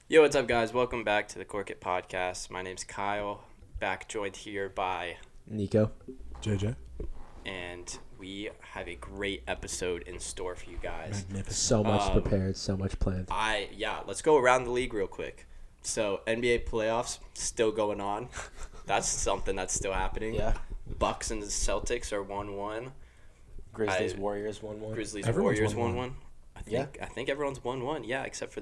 Yo, what's up, guys? Welcome back to the Cork It podcast. My name's Kyle, back joined here by Nico. JJ. and we have a great episode in store for you guys. Magnificent. So much prepared, so much planned. Let's go around the league real quick. So, NBA playoffs still going on. That's something that's still happening. Yeah. Bucks and the Celtics are 1-1. Grizzlies, Warriors 1-1. Grizzlies, Everyone's Warriors 1-1. 1-1. I think everyone's 1-1. Yeah, except for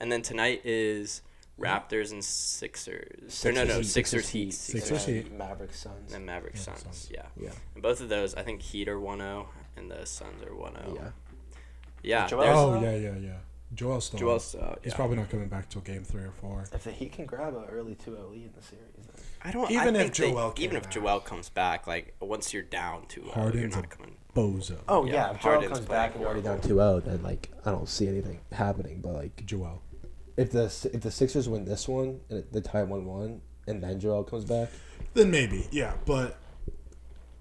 And then tonight is Raptors and Sixers. Sixers Heat. Sixers Heat. Mavericks Suns. And Mavericks Suns. Yeah. Yeah. And both of those, I think Heat are 1-0 and the Suns are 1-0. Yeah. Yeah. Joel- there's- Oh, yeah. Joel's still. Joel's still out, He's yeah. probably not coming back till game 3 or 4. If the Heat can grab an early 2-0 lead in the series, then Even I if think Joel came even if back. Joel comes back, like once you're down 2-0, you're Harden's not a coming. bozo. Oh Yeah, yeah, if Joel Harden's comes playing back and you're already down horrible. 2-0, then like I don't see anything happening. But like Joel. if the Sixers win this one and they tie 1-1, and then Joel comes back, Then maybe, yeah. But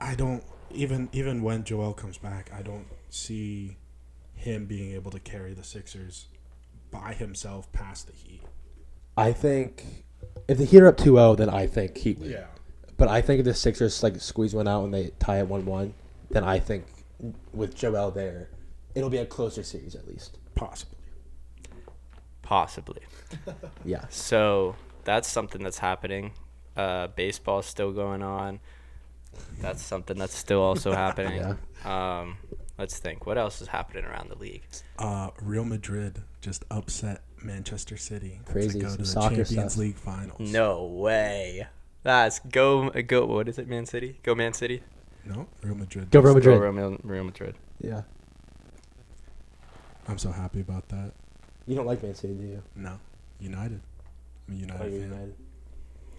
I don't, even when Joel comes back, I don't see him being able to carry the Sixers by himself past the Heat. I think if the Heat are up 2-0, then I think Heat win. Yeah. But I think if the Sixers like squeeze one out and they tie at 1-1, then I think with Joel there, it'll be a closer series at least. Possibly. Yeah. So that's something that's happening. Baseball's still going on. That's something that's still also happening. Let's think. What else is happening around the league? Real Madrid just upset Manchester City Crazy, to go to the soccer Champions stuff. League finals. No way. That's go. What is it, Man City? Go Man City. No, Real Madrid. Go Real Let's go Madrid. Real Madrid. Yeah. I'm so happy about that. You don't like Man City, do you? No, United. I'm a United Oh, you're fan. United.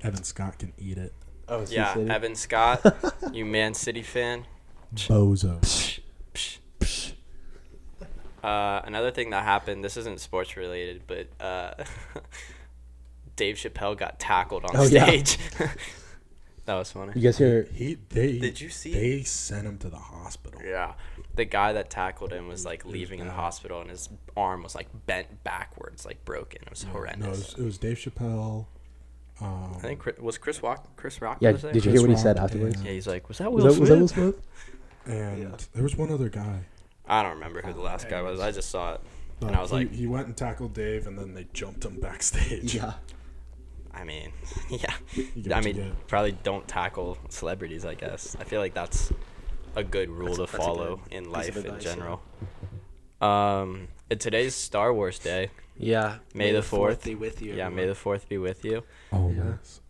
Evan Scott can eat it. Oh, it's Yeah, City? Evan Scott, you Man City fan. Bozo. Another thing that happened. This isn't sports related, but Dave Chappelle got tackled on Oh, yeah. stage. That was funny. You guys hear? Did you see? They sent him to the hospital. Yeah, the guy that tackled him was like leaving the bad. hospital, and his arm was like bent backwards, like broken. It was horrendous. No, it was Dave Chappelle. I think Chris Rock. Yeah. Was there? Did you hear what he Chris said Rock afterwards? and- Yeah, he's like, was that Was Will that Will Smith? Smith? And there was one other guy. I don't remember who the last guy was. I just saw it, But and I was he, like, he went and tackled Dave, and then they jumped him backstage. Yeah. I mean, yeah. get I what you mean, get. probably don't tackle celebrities, I guess. I feel like that's a good rule to That's a follow good in piece life of in advice, yeah. general. Today's Star Wars Day. Yeah. May the 4th be with you. Yeah, May the 4th be with you. Oh, Yeah. yes.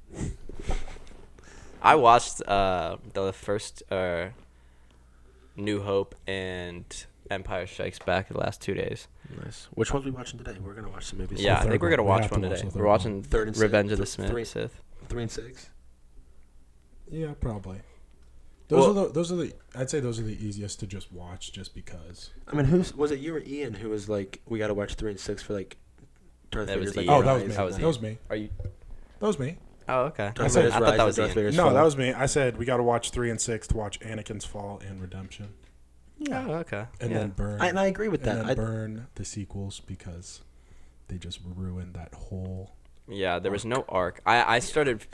I watched the first New Hope and Empire Strikes Back the last 2 days. Nice. Which ones are we watching today? We're gonna watch some movies. Yeah, I third think we're one. gonna We watch have to one watch today. the third We're watching Third and Revenge of the Three- Sith. 3 and 6. Yeah, probably. I'd say those are the easiest to just watch, just because. I mean, who's was it? You or Ian who was like, we gotta watch 3 and 6 for like Darth That was Vader's like. Ian. Oh, that was me. rise. That was That Ian. was me. Are you? That was me. Oh, okay. Darth said- Vader's I thought rise that and was Darth Ian. Vader's No, fall. that was me. I said we got to watch 3 and 6 to watch Anakin's fall and redemption, Oh, okay. and Yeah. then burn. I agree with and that. then burn the sequels because they just ruined that whole. Yeah, there was no arc. I started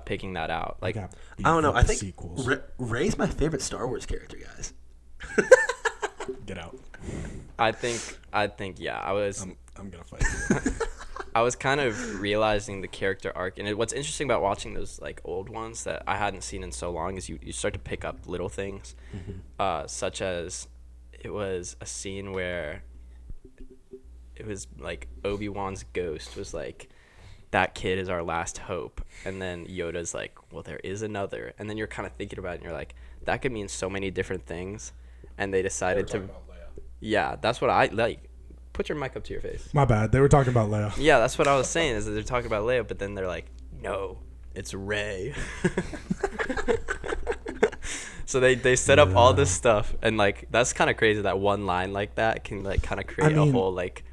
picking that out. Like, got beef I don't know. with I the think sequels. Rey's my favorite Star Wars character, guys. Get out. I think, yeah, I'm gonna fight you. I was kind of realizing the character arc, and what's interesting about watching those like old ones that I hadn't seen in so long is you start to pick up little things, such as it was a scene where it was like Obi-Wan's ghost was like, that kid is our last hope, and then Yoda's like, well, there is another, and then you're kind of thinking about it, and you're like, that could mean so many different things, and they decided to, yeah, that's what I like. Put your mic up to your face. My bad. They were talking about Leia. Yeah, that's what I was saying, is that they're talking about Leia, but then they're like, no, it's Rey. So they set up all this stuff, and like that's kind of crazy that one line like that can like kind of create a whole like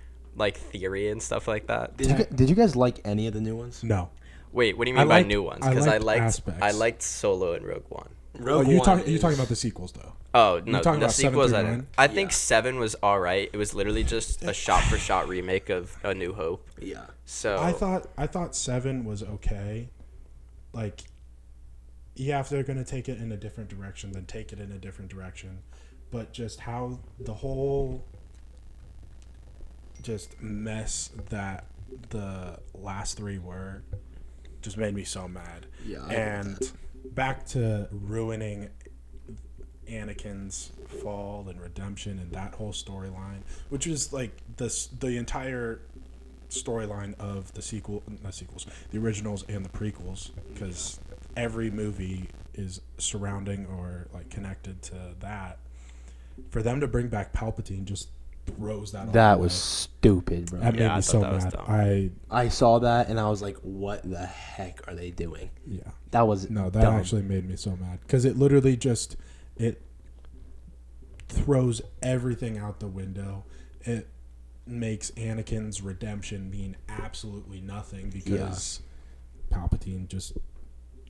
theory and stuff like that. Did you guys like any of the new ones? No. Wait, what do you I mean by liked- new ones? I Because I liked liked aspects. I liked Solo and Rogue One. Rogue you One talking about the sequels though? Oh no, talking the about 7 sequels. through I 9? didn't. I think 7 was all right. It was literally just a shot-for-shot remake of A New Hope. Yeah. So I thought 7 was okay. Like, yeah, if they're gonna take it in a different direction, then take it in a different direction. But just how the whole just mess that the last 3 were just made me so mad. Yeah. And back to ruining Anakin's fall and redemption and that whole storyline, which is like the entire storyline of the originals and the prequels, because every movie is surrounding or like connected to that. For them to bring back Palpatine just throws that. That was stupid, bro. That made me so that was mad. dumb. I saw that and I was like, "What the heck are they doing?" Yeah. That was No, that dumb. actually made me so mad because it literally just it throws everything out the window. It makes Anakin's redemption mean absolutely nothing because Palpatine just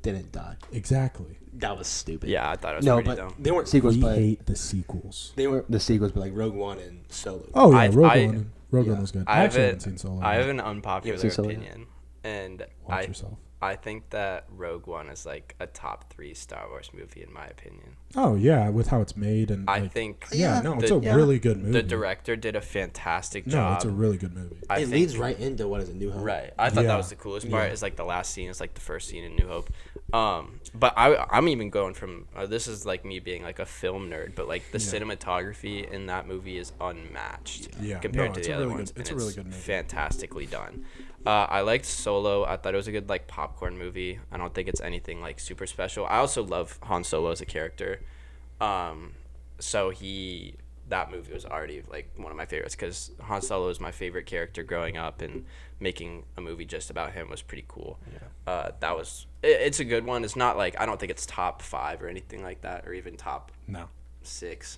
didn't die. exactly. That was stupid. yeah, I thought it was No, pretty but dumb. they weren't sequels, We but hate the sequels. they weren't the sequels, but like Rogue One and Solo. Oh yeah, I- Rogue I- One. Rogue One yeah. was good. I I actually have haven't seen Solo. I have yet. an unpopular seen Solo yet? opinion, and Watch yourself. I think that Rogue One is like a top 3 Star Wars movie in my opinion. Oh yeah, with how it's made and I like, think yeah, no, it's a the- really good movie. the director did a fantastic no, job. it's a really good movie. I It think, leads right into what is a New Hope. Right. I thought Yeah. that was the coolest part. Yeah. Is like the last scene is like the first scene in New Hope. But I'm even going from this is like me being like a film nerd, but like the cinematography in that movie is unmatched Yeah. compared No, to it's the a other really ones. good- it's and a really good movie. fantastically done. I liked Solo. I thought it was a good like popcorn movie. I don't think it's anything like super special. I also love Han Solo as a character. So that movie was already like one of my favorites because Han Solo is my favorite character growing up, and making a movie just about him was pretty cool. It's a good one. It's not like I don't think it's top 5 or anything like that, or even top No. 6,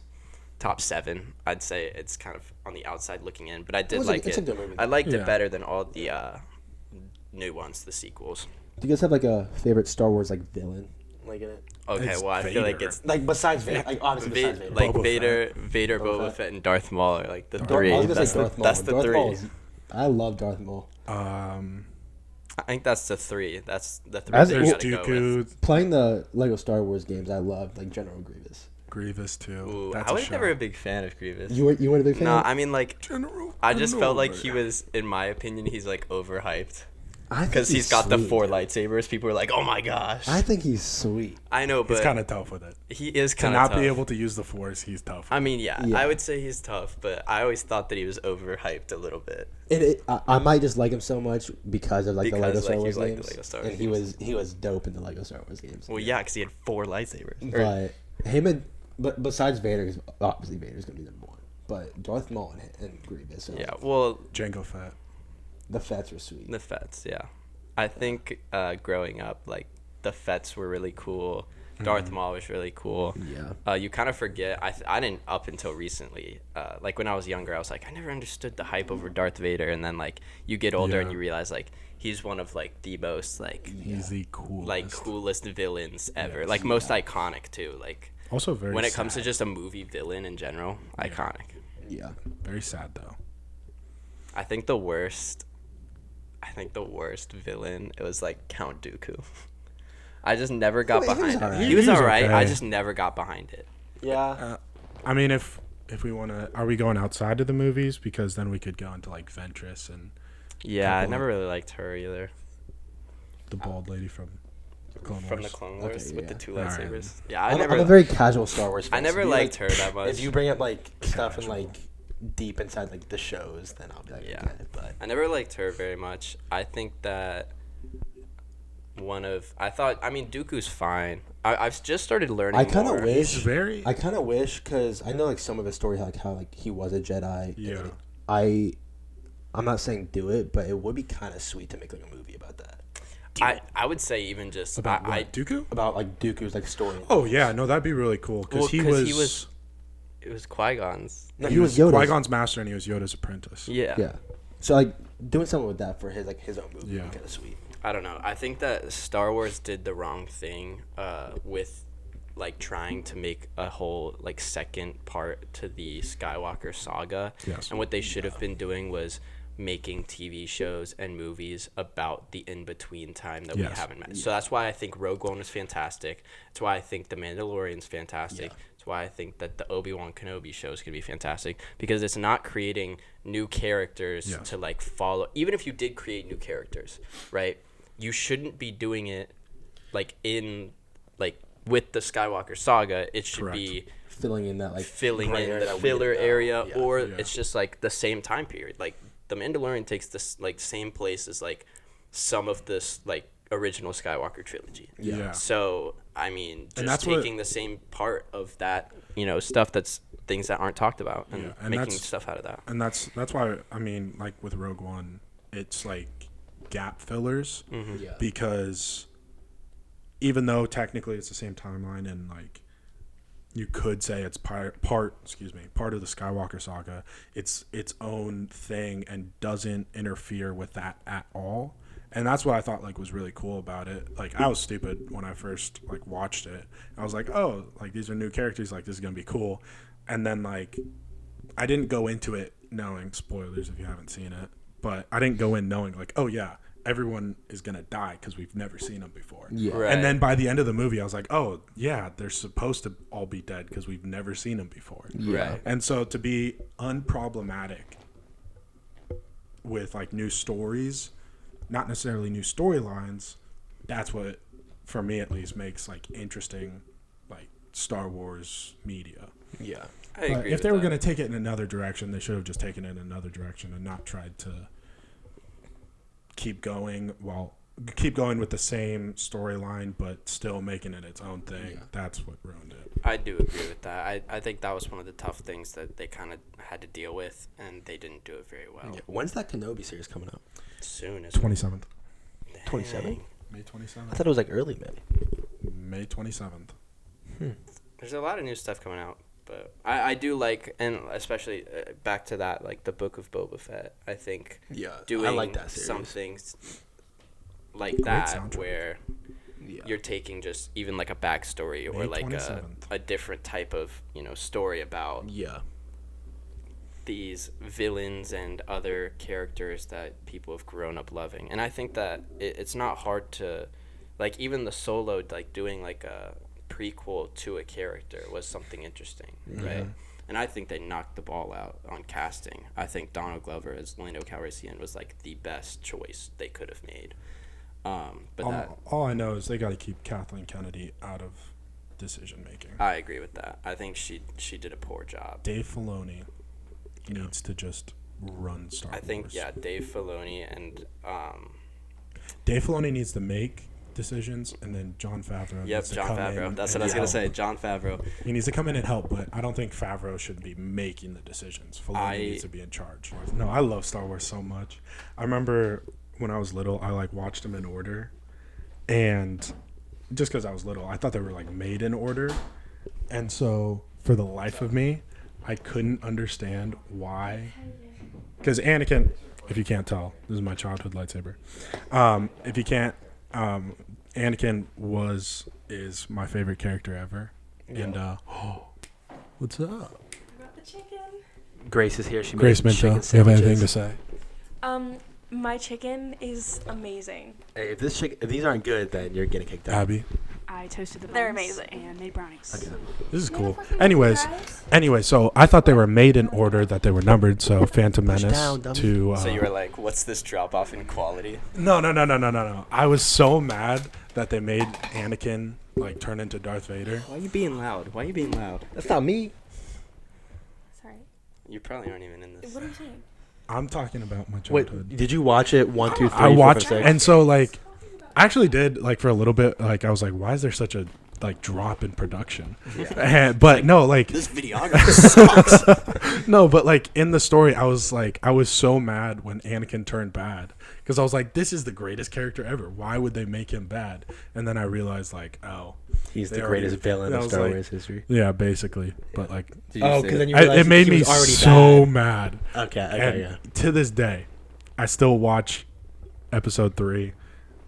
top 7. I'd say it's kind of on the outside looking in, but I did was like it's a it. good movie. I liked Yeah. it better than all the new ones, the sequels. Do you guys have like a favorite Star Wars like villain like in it? Okay, It's well I feel like Vader. it's Like besides Vader, like obviously besides Vader. like Boba Vader, Fett. Boba Boba Fett, and Darth Maul are like the Darth- three. I was gonna That's say the Darth Maul. that's the Darth three. Maul is- I love Darth Maul. I think that's the 3. That's the 3 As that it- you There's gotta go with. Dooku, Playing the Lego Star Wars games, I loved like General Grievous. Grievous too. Ooh, That's I a was never shout. a big fan of Grievous. You weren't a big fan? No, I mean like General I just felt like Kenobi. he was, in my opinion, he's like overhyped I think because he's got the sweet. 4 lightsabers. People are like, "Oh my gosh!" I think he's sweet. I know, He's but kind of tough with it. he is To kind of not tough. be able to use the Force, he's tough. I mean, yeah, Yeah. I would say he's tough, but I always thought that he was overhyped a little bit. I might just like him so much because of like the Lego Because, Star like, you Wars like the games, Lego Star Wars and games. he was dope in the Lego Star Wars games. Well, yeah, because he had 4 lightsabers. Or- But him and but besides Vader, 'cause obviously Vader's gonna be number 1. But Darth Maul and Grievous. So yeah, well, Jango Fett. the Fets were sweet. the Fets, yeah. I think growing up, like the Fets were really cool. Darth Maul was really cool. Yeah. You kind of forget. I didn't up until recently. Like when I was younger, I was like, I never understood the hype over Darth Vader, and then like you get older and Yeah. you realize like he's one of like the most like He's the coolest. coolest villains ever. Yes. Like most iconic too. Like Also very. when it comes to sad. just a movie villain in general, iconic. Yeah. Very sad though. I think the worst villain, it was like Count Dooku. I just never got He was behind it. alright. He was He was alright. I okay. just never got behind it. Yeah. I mean, if we want to, are we going outside of the movies? Because then we could go into like Ventress and Yeah, I Couple never really liked her either. the bald lady from Clone From the Wars. Clone Wars Okay, with yeah. the 2 Alright. lightsabers. Yeah, I'm never. a very casual Star Wars fan. I never so if you, liked like, her that much. If you bring up like stuff and Casual. like deep inside like the shows, then I'll be like, Yeah. okay. But I never liked her very much. I think that I mean, Dooku's fine. I've just started learning I kind more. of wish. He's very. I kind of wish because I know like some of his story, like how like he was a Jedi. and Yeah. then I'm not saying do it, but it would be kind of sweet to make like a movie about that. I would say even just About what? I Dooku? About like Dooku's like story. Oh yeah, no, that'd be really cool because Well, he 'cause was. he was- it was Qui-Gon's. No, he was Yoda's. Qui-Gon's master and he was Yoda's apprentice. Yeah. Yeah. So like doing something with that for his like his own movie Yeah. would be kind of sweet. I don't know. I think that Star Wars did the wrong thing with like trying to make a whole like second part to the Skywalker saga. Yes. And what they should have been doing was making TV shows and movies about the in-between time that we haven't met. So that's why I think Rogue One was fantastic. That's why I think The Mandalorian's fantastic. That's why I think that the Obi-Wan Kenobi show is going to be fantastic, because it's not creating new characters to like follow. Even if you did create new characters, right, you shouldn't be doing it like in like with the Skywalker saga. It should be filling in that like filling in the filler area, or it's just like the same time period. Like The Mandalorian takes this like same place as like some of this like original Skywalker trilogy. So I mean, just taking the same part of that, you know, stuff that's things that aren't talked about, and making stuff out of that. And that's why I mean, like with Rogue One, it's like gap fillers because even though technically it's the same timeline and like you could say it's part of the Skywalker saga, it's its own thing and doesn't interfere with that at all. And that's what I thought like was really cool about it. Like I was stupid when I first like watched it. I was like, oh, like these are new characters, like this is gonna be cool. And then like I didn't go into it knowing, spoilers if you haven't seen it, but I didn't go in knowing like, oh yeah, everyone is gonna die because we've never seen them before. And then by the end of the movie, I was like, oh yeah, they're supposed to all be dead because we've never seen them before. And so to be unproblematic with like new stories, not necessarily new storylines, that's what, for me at least, makes like interesting like Star Wars media. I agree. If they were going to take it in another direction, they should have just taken it in another direction and not tried to keep going with the same storyline but still making it its own thing. That's what ruined it. I do agree with that. I think that was one of the tough things that they kind of had to deal with, and they didn't do it very well. When's that Kenobi series coming out? Soon as 27th. 27th? May 27th. I thought it was like early May. May 27th. There's a lot of new stuff coming out, but I do like, and especially back to that, like the Book of Boba Fett. I think doing I like that series. some things like that where you're taking just even like a backstory or like a different type of, you know, story about these villains and other characters that people have grown up loving. And I think that it's not hard to, like, even the Solo, like doing like a prequel to a character was something interesting, right? And I think they knocked the ball out on casting. I think Donald Glover as Lando Calrissian was like the best choice they could have made. But all I know is they got to keep Kathleen Kennedy out of decision making. I agree with that. I think she did a poor job. Dave Filoni needs to just run Star Wars. I think Dave Filoni and Dave Filoni needs to make decisions, and then Jon Favreau. Jon Favreau. That's what I was gonna say. Jon Favreau. He needs to come in and help, but I don't think Favreau should be making the decisions. Filoni needs to be in charge. No, I love Star Wars so much. I remember when I was little, I like watched them in order, and just because I was little, I thought they were like made in order, and so for the life of me, I couldn't understand why. Because Anakin, if you can't tell, this is my childhood lightsaber. If you can't, Anakin is my favorite character ever. And what's up? I got the chicken. Grace is here. Grace Minto, you have anything to say? My chicken is amazing. Hey, if these aren't good, then you're getting kicked out. Abby, I toasted the buns. They're amazing. And made brownies. Okay. this is cool. Anyways, so I thought they were made in order, that they were numbered. So Phantom Menace down, dummy. to. So you were like, "What's this drop off in quality?" No. I was so mad that they made Anakin like turn into Darth Vader. Why are you being loud? That's not me. Sorry. You probably aren't even in this. What are you saying? I'm talking about my childhood. Wait, did you watch it 1, 2, 3, I 4, watched, 5, 6? and so like, I actually did like for a little bit. Like I was like, why is there such a like drop in production? But no, like This videographer sucks. no, but like in the story, I was so mad when Anakin turned bad because I was like, this is the greatest character ever. Why would they make him bad? And then I realized like, oh, He's the greatest villain of Star Wars history. Yeah, basically. But like, because then you realized it made he me was already so bad. mad. Okay, And yeah. to this day, I still watch Episode 3,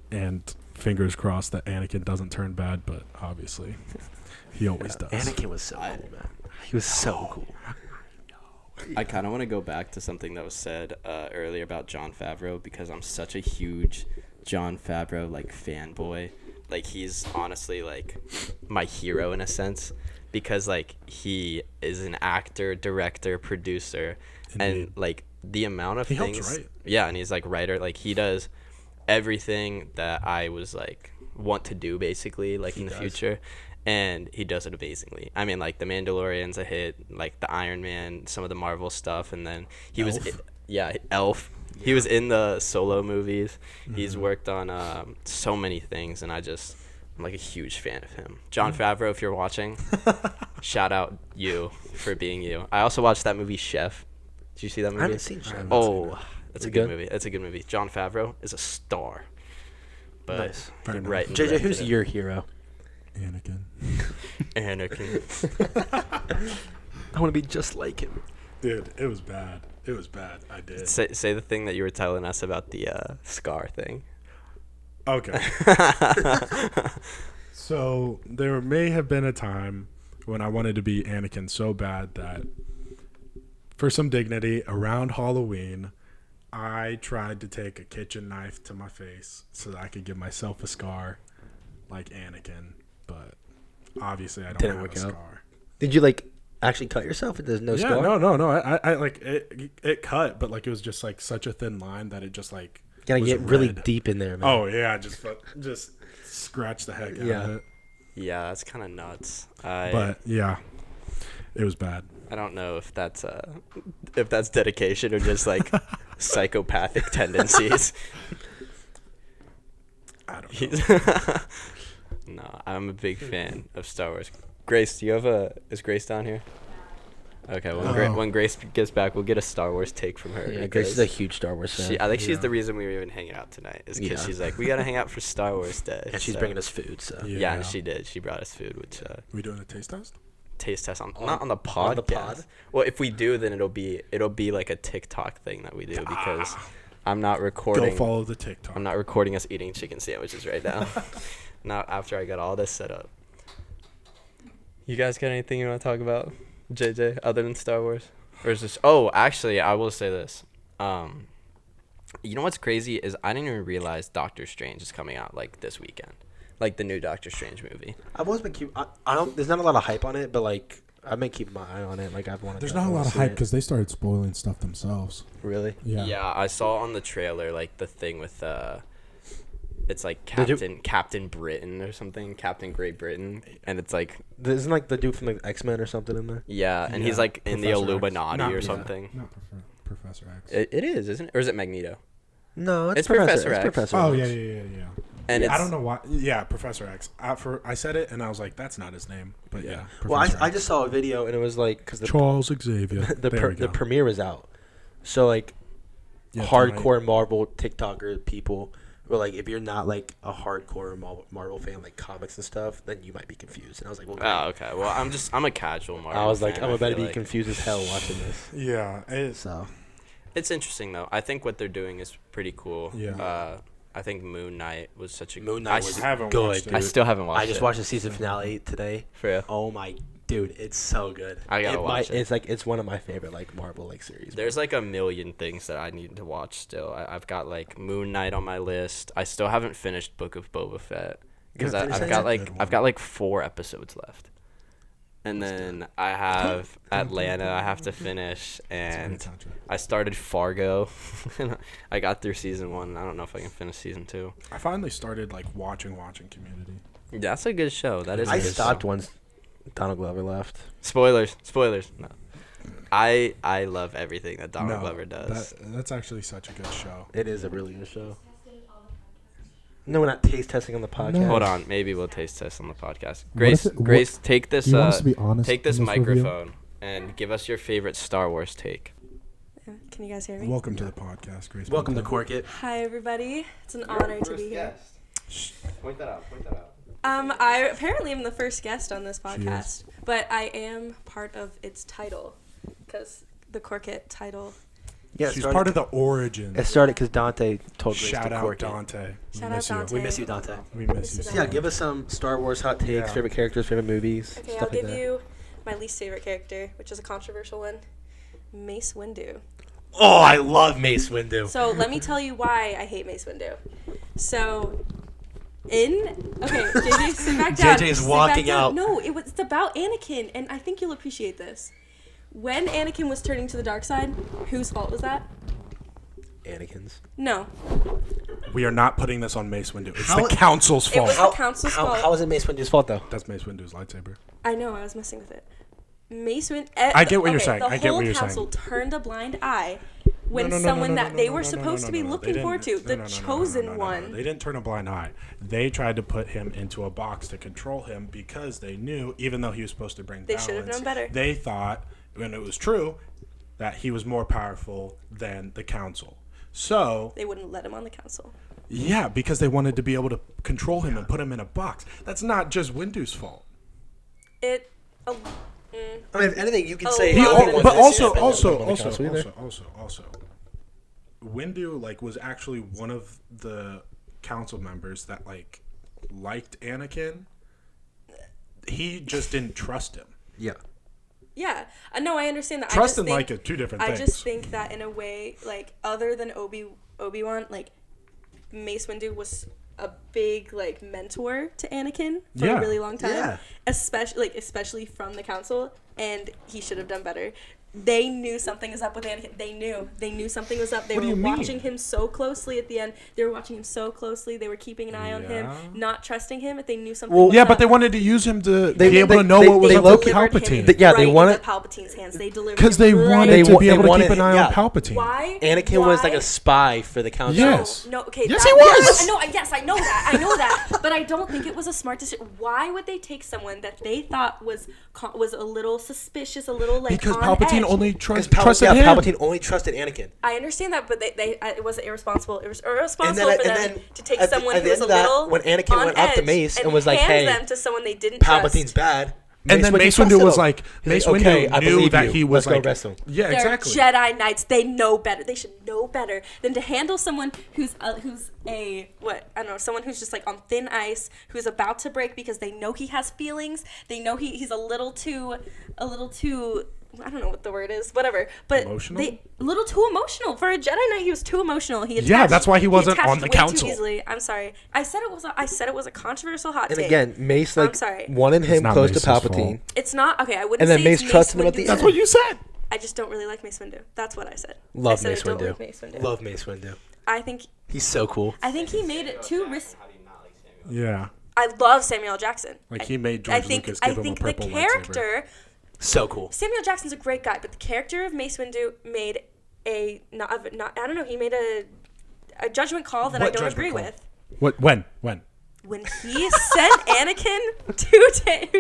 and fingers crossed that Anakin doesn't turn bad. But obviously, He always does. Anakin was so cool, man. He was so cool. I kind of want to go back to something that was said earlier about Jon Favreau, because I'm such a huge Jon Favreau like fanboy. Like, he's honestly like my hero in a sense, because like he is an actor, director, producer, and like the amount of things. Helps write. Yeah, and he's like writer. Like, he does everything that I was like want to do basically, like in the future. And he does it amazingly. I mean, like, The Mandalorian's a hit, like the Iron Man, some of the Marvel stuff, and then he Elf. was, Elf. Yeah. He was in the Solo movies. Mm-hmm. He's worked on so many things, and I'm like a huge fan of him. Jon Favreau, if you're watching, shout out you for being you. I also watched that movie Chef. Did you see that movie? I haven't seen Chef. That's a good movie. That's a good movie. Jon Favreau is a star. But nice. Right. JJ, who's your hero? Anakin. I want to be just like him. Dude, it was bad. I did. Say the thing that you were telling us about the scar thing. Okay. So there may have been a time when I wanted to be Anakin so bad that for some dignity around Halloween, I tried to take a kitchen knife to my face so that I could give myself a scar like Anakin. But obviously, I don't have a scar. Did you like actually cut yourself? There's no scar. No. I like it cut, but like it was just like such a thin line that it just like gotta was get really red. deep in there, man. Oh yeah, just scratch the heck out of it. Yeah, that's kind of nuts. But yeah, it was bad. I don't know if that's dedication or just like psychopathic tendencies. I don't know. No, I'm a big fan of Star Wars. Grace, is Grace down here? Okay, when Grace gets back, we'll get a Star Wars take from her. Yeah, Grace is a huge Star Wars fan. I think she's the reason we were even hanging out tonight, is because she's like, we got to hang out for Star Wars Day. And she's bringing us food, so. Yeah, and she did. She brought us food, which... we doing a taste test? Taste test not on the podcast. On the pod? Well, if we do, then it'll be like a TikTok thing that we do, because I'm not recording. Go follow the TikTok. I'm not recording us eating chicken sandwiches right now. Not after I got all this set up. You guys got anything you want to talk about, JJ, other than Star Wars? Or is this... Oh, actually, I will say this. You know what's crazy is I didn't even realize Doctor Strange is coming out, like, this weekend. Like, the new Doctor Strange movie. I've always been keep. I don't. There's not a lot of hype on it, but like I've been keeping my eye on it. Like I've wanted. There's not a lot of hype because they started spoiling stuff themselves. Really? Yeah. Yeah, I saw on the trailer like the thing with it's like Captain Britain or something, Captain Great Britain, and it's like isn't like the dude from like X-Men or something in there? Yeah, and he's like in the Illuminati or something. Not Professor X. It is, isn't it? Or is it Magneto? No, it's Professor X. Professor Oh X. yeah. And I don't know why. Yeah, Professor X. I said it and I was like, that's not his name. But yeah. Well, I just saw a video and it was like because Charles Xavier. the premiere was out, so like hardcore Marvel TikToker people were like, if you're not like a hardcore Marvel fan, like comics and stuff, then you might be confused. And I was like, well, oh, okay. Well, I'm a casual Marvel I was like, fan, I'm about to be like. confused as hell watching this. Yeah. So it's interesting though. I think what they're doing is pretty cool. Yeah. I think Moon Knight was such a Moon Knight was good. I still haven't watched it. I just watched the season finale today. For real? Oh my dude, it's so good. I gotta watch it. It's one of my favorite like Marvel like series. There's like a million things that I need to watch still. I've got like Moon Knight on my list. I still haven't finished Book of Boba Fett because I've got like 4 episodes left. And then I have Atlanta I have to finish, and I started Fargo. I got through season 1. I don't know if I can finish season 2. I finally started like watching Community. That's a good show. That is. I stopped once Donald Glover left. Spoilers. No. I love everything that Donald Glover does. That's actually such a good show. It is a really good show. No, we're not taste testing on the podcast. No. Hold on, maybe we'll taste test on the podcast. Grace, take this. Do you want us to be honest take this in this review? microphone and give us your favorite Star Wars take. Can you guys hear me? Welcome to the podcast, Grace. Welcome to Minto. Cork It. Hi, everybody. It's an honor to be here. Point that out. I apparently am the first guest on this She is. podcast, but I am part of its title because the Cork It title Yeah, She's part of the origin. It started because Dante told Grace Shout to out Cork It. Dante. Shout out Dante. We miss you, Dante. We miss you. So yeah, give us some Star Wars hot takes, Yeah. favorite characters, favorite movies. Okay, stuff I'll like give that. you my least favorite character, which is a controversial one. Mace Windu. Oh, I love Mace Windu. So let me tell you why I hate Mace Windu. So, JJ, sit back down. JJ is Sit back walking down. out. No, it's about Anakin, and I think you'll appreciate this. When Anakin was turning to the dark side, whose fault was that? Anakin's. No, We are not putting this on Mace Windu. It's How- the council's it was fault. the council's fault. How is it Mace Windu's fault though? That's Mace Windu's lightsaber. I know, I was messing with it. Mace Windu. I get what you're saying. The I get what you're whole council turned a blind eye when someone that they were supposed to be looking forward to, the chosen one. They didn't turn a blind eye. They tried to put him into a box to control him because they knew, even though he was supposed to bring They balance, should have known better. They thought, when it was true, that he was more powerful than the council. So They wouldn't let him on the council. yeah, because they wanted to be able to control him and put him in a box. That's not just Windu's fault. It. I mean, if anything, you can Oh, say. He al- Obi-Wan But didn't also, defend him also, on the council either. also, Windu was actually one of the council members that liked Anakin. He just didn't trust him. Yeah. Yeah, no, I understand that. Trust I and just like think, are two different I things. just think that in a way, other than Obi-Wan, Mace Windu was a big mentor to Anakin for Yeah. a really long time, Yeah. especially from the council, and he should have done better. They knew something was up with Anakin. They knew something was up. They What do were you mean? watching him so closely at the end. They were watching him so closely. They were keeping an eye on him, Yeah. not trusting him if they knew something. Well, was Yeah, up. but they wanted to use him to They- be able to know they- what was they up with low-key- delivered him Palpatine. Yeah, they right wanted- into Palpatine's hands. They delivered Because him they right wanted They to wa- be they able to wanted- keep an eye yeah. on Palpatine. Why? Anakin was like a spy for the council. Yes. No, okay. Yes, he was. Yes, I know that. But I don't think it was a smart decision. Why would they take someone that they thought was a little suspicious, a little Because on Palpatine edge? only Because trusted him. Palpatine only trusted Anakin. I understand that, but it wasn't irresponsible. It was And irresponsible then- for and them then to take at the- someone at who the was a end of that, little when Anakin on went up to edge Mace and was like, hand "Hey, them to someone they didn't Palpatine's trust. bad." And then Mace trusted Windu was him. like, He's Mace like, Windu I knew believe that you. he was Let's go like, arrest him. yeah, They're exactly. Jedi Knights. They know better. They should know better than to handle someone who's someone who's just on thin ice, who's about to break because they know he has feelings. They know he's a little too. I don't know what the word is. Whatever. But Emotional? a little too emotional for a Jedi Knight. He was too emotional. Yeah, that's why he wasn't attached on the way too council. easily. I'm sorry. I said it was a controversial hot And take. again, Mace I'm sorry. wanted him not close to Mace's Palpatine. It's not okay. I wouldn't And then say Mace it's trusted him at Windu's the That's end. what you said. I just don't really like Mace Windu. That's what I said. Love I said Mace I don't Windu. like Mace Windu. Love Mace Windu. I think He's so cool. he made it too risky. Yeah. I love Samuel L. Jackson. He made George Lucas give him a purple the lightsaber. character So cool. Samuel L. Jackson's a great guy, but the character of Mace Windu made he made a judgment call that I What don't judgment agree call? with. What? When? When he sent Anakin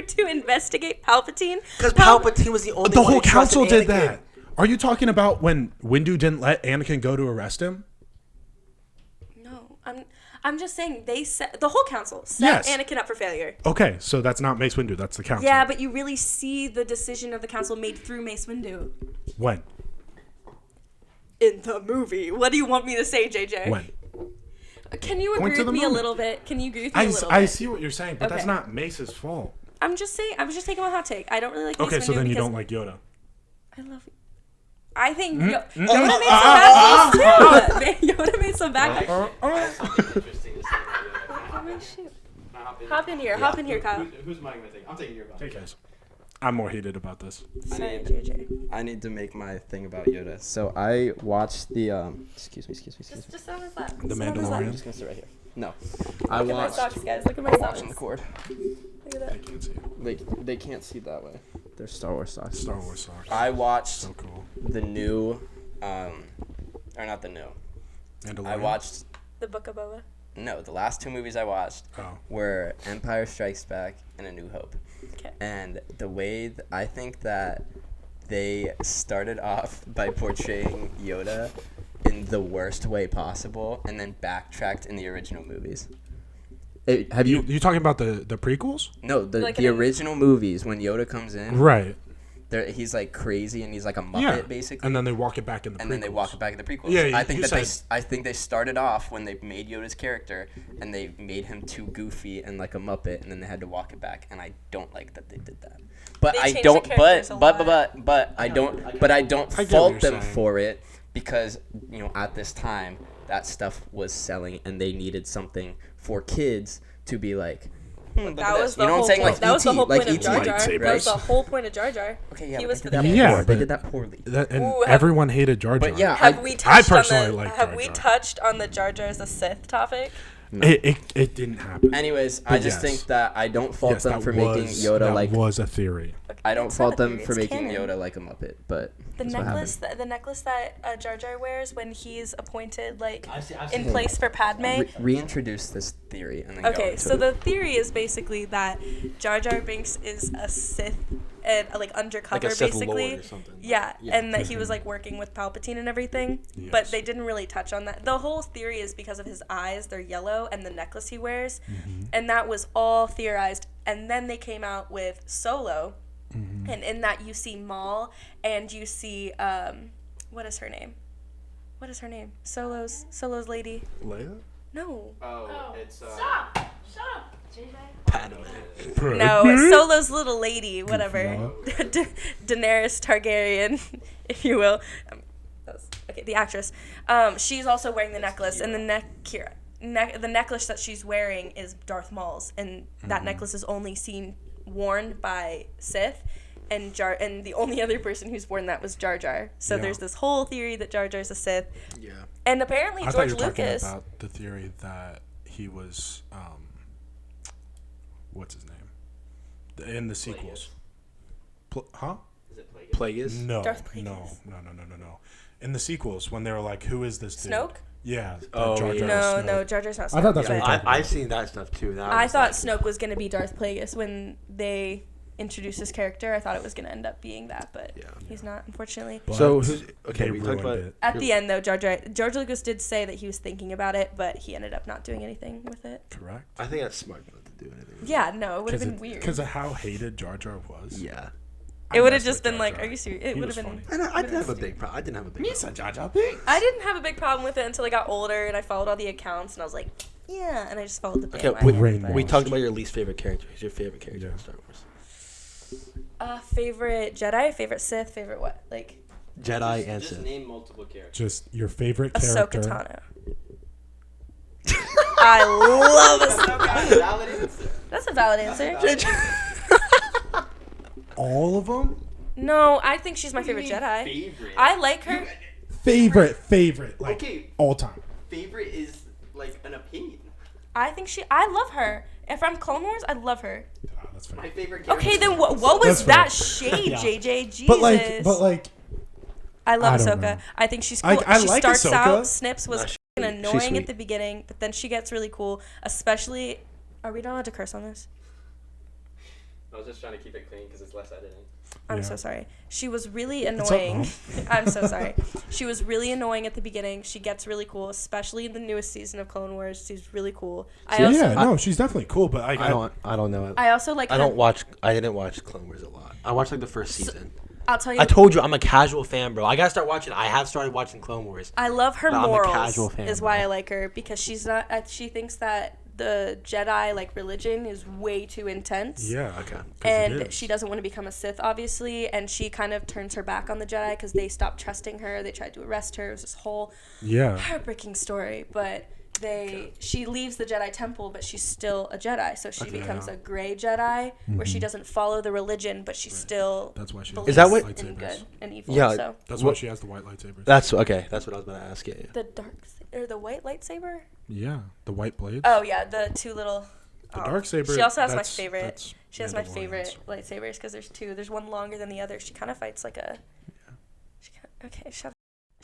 to investigate Palpatine. Because Palpatine was the only The one whole who trusted council did Anakin. that. Are you talking about when Windu didn't let Anakin go to arrest him? No, I'm just saying the whole council set Yes. Anakin up for failure. Okay, so that's not Mace Windu. That's the council. Yeah, but you really see the decision of the council made through Mace Windu. When? In the movie. What do you want me to say, JJ? When? Can you Point agree to with the me a moment. little bit? Can you agree with me a I little I bit? see what you're saying, but that's Okay. not Mace's fault. I'm just saying. I was just taking my hot take. I don't really like Mace Okay, so Windu then you because don't like Yoda. I love. I think Mm-hmm. Yoda made some bad calls too. Yoda made some bad calls. Hop in here. Hop in here, Kyle. Who's mine gonna take? I'm taking your Hey guys, I'm more heated about this. Sorry, JJ. I need to make my thing about Yoda. So I watched the excuse me. Just sit on his lap. The Sit on his lap. Mandalorian? I'm just gonna sit right here. No, I Look at my watched. socks, guys. Look at my socks. Watching the cord. Look at I that. can't see. They can't see that way. They're Star Wars socks. Star Wars socks. I watched So cool. the new, or not the new. Mandalorian. I watched The Book of Boba. the last two movies I watched Oh. were Empire Strikes Back and A New Hope. Okay. And the way I think that they started off by portraying Yoda in the worst way possible and then backtracked in the original movies. Have you? You talking about the prequels? No, the Like the an- original movies when Yoda comes in. Right. he's like crazy and he's like a Muppet Yeah. basically. And then they walk it back in the prequels. And then they walk it back in the prequels. Yeah, I think you that said- I think they started off when they made Yoda's character and they made him too goofy and like a Muppet, and then they had to walk it back. And I don't like that they did that. But They I changed don't. the characters a lot. But I don't. But I don't I get what fault you're them saying. for it because at this time that stuff was selling and they needed something for kids to be like. Look That at was this. the You know what whole I'm saying? point. Like That was the E.T., whole like point of E.T., Jar Jar. lightsabers. That was the whole point of Jar Jar. Okay, yeah, He but was they the did that Yeah, poorly. They but- did that poorly. And Ooh, everyone hated Jar Jar. But yeah, Have we touched personally on the, like Have Jar we Jar. touched on the Jar Jar as a Sith topic? It didn't happen. Anyways, But I just yes. think that I don't fault Yes, them that for making was- Yoda that like. was a theory. I don't It's fault not a them theory, for it's making canon. Yoda like a Muppet, but The that's what necklace, happened. the necklace that Jar Jar wears when he's appointed, like I've seen in place for Padme. Reintroduce this theory and then go Okay, into so it. the theory is basically that Jar Jar Binks is a Sith and like undercover, Like a Sith basically. Lord or something. Yeah, Yeah. and that he was like working with Palpatine and everything. But they didn't really touch on that. The whole theory is because of his eyes; they're yellow, and the necklace he wears, and that was all theorized. And then they came out with Solo, and in that you see Maul and you see what is her name? What is her name? Solo's lady. Leia? No. Oh, it's Stop! Shut up, JJ. Padme. No, Solo's little lady, whatever. Daenerys Targaryen, if you will. Okay, the actress. She's also wearing the necklace, and the necklace that she's wearing is Darth Maul's, and that necklace is only worn by Sith, and the only other person who's worn that was Jar Jar. So Yeah. there's this whole theory that Jar Jar's a Sith, Yeah. and apparently I thought George you were talking Lucas. about the theory that he was, what's his name? In the sequels. Huh? Is it Plagueis? Plagueis. No, Darth Plagueis. no. In the sequels, when they were like, "Who is this dude?" Snoke? Yeah. Oh, Jar yeah. Jar No, Snoke. no, Jar Jar's not Snoke. I thought that's but- what you're talking I've seen that stuff too. That I was thought like- Snoke was going to be Darth Plagueis when they introduced his character. I thought it was going to end up being that, but Yeah. he's not, unfortunately. But So who's okay? they We talked ruined about it. At the end, though, George Lucas did say that he was thinking about it, but he ended up not doing anything with it. Correct. I think that's smart not to do anything. Yeah, no, it would have been weird. Because of how hated Jar Jar was. Yeah. I It would have messed just with been Jar like, Jar. are you serious? He It would was have been. funny. And I didn't have a big problem. I didn't have a big problem. Jar Jar Binks. I didn't have a big problem with it until I got older and I followed all the accounts and I was like, yeah, and I just followed the Okay, bandwagon. Rain but- we talked about your least favorite character. Who's your favorite character Yeah. in Star Wars? Favorite Jedi, favorite Sith, favorite what? Like Jedi and Just Sith. name multiple characters. Just your favorite Ahsoka character. Tano. I love Ahsoka. Valid answer. That's a valid answer. All of them. No, I think she's my favorite Jedi. Favorite. I like her. Favorite. Like Okay. all time. Favorite is like an opinion. I love her. And from Clone Wars, I love her. Ah, that's fair. My favorite character. Okay, then what was That's that fair. shade, Yeah. JJ? Jesus. But like, I love I don't Ahsoka. know. I think she's I- cool. I She like starts Ahsoka. out, Snips was Nah, she's fucking sweet. She's annoying sweet. at the beginning, but then she gets really cool. Especially, are we not allowed to curse on this? I was just trying to keep it clean because it's less editing. I'm Yeah. so sorry. She was really It's annoying. up, I'm so sorry. She was really annoying at the beginning. She gets really cool, especially in the newest season of Clone Wars. She's really cool. yeah, no, she's definitely cool. But like, I don't know. I also like. I her- don't watch. I didn't watch Clone Wars a lot. I watched like the first season. I'll tell you. I told you I'm a casual fan, bro. I gotta start watching. I have started watching Clone Wars. I love her But I'm a morals. casual fan, Is why bro. I like her because she's not. She thinks that the Jedi like religion is way too intense. yeah, Okay. And she doesn't want to become a Sith, obviously, and she kind of turns her back on the Jedi because they stopped trusting her. They tried to arrest her. It was this whole Yeah. heartbreaking story. But she leaves the Jedi Temple, but she's still a Jedi, so she becomes a gray Jedi, where she doesn't follow the religion, but she still That's why she. believes Is that what- in good and evil. Yeah. So That's why she has the white lightsabers. That's okay. That's what I was about to ask you. the or the white lightsaber. Yeah, the white blades. Oh yeah, the two little. The dark saber. She also has my that's- favorite. that's She has my Mandalorians. favorite lightsabers because there's two. There's one longer than the other. She kind of fights like a. Okay, shut.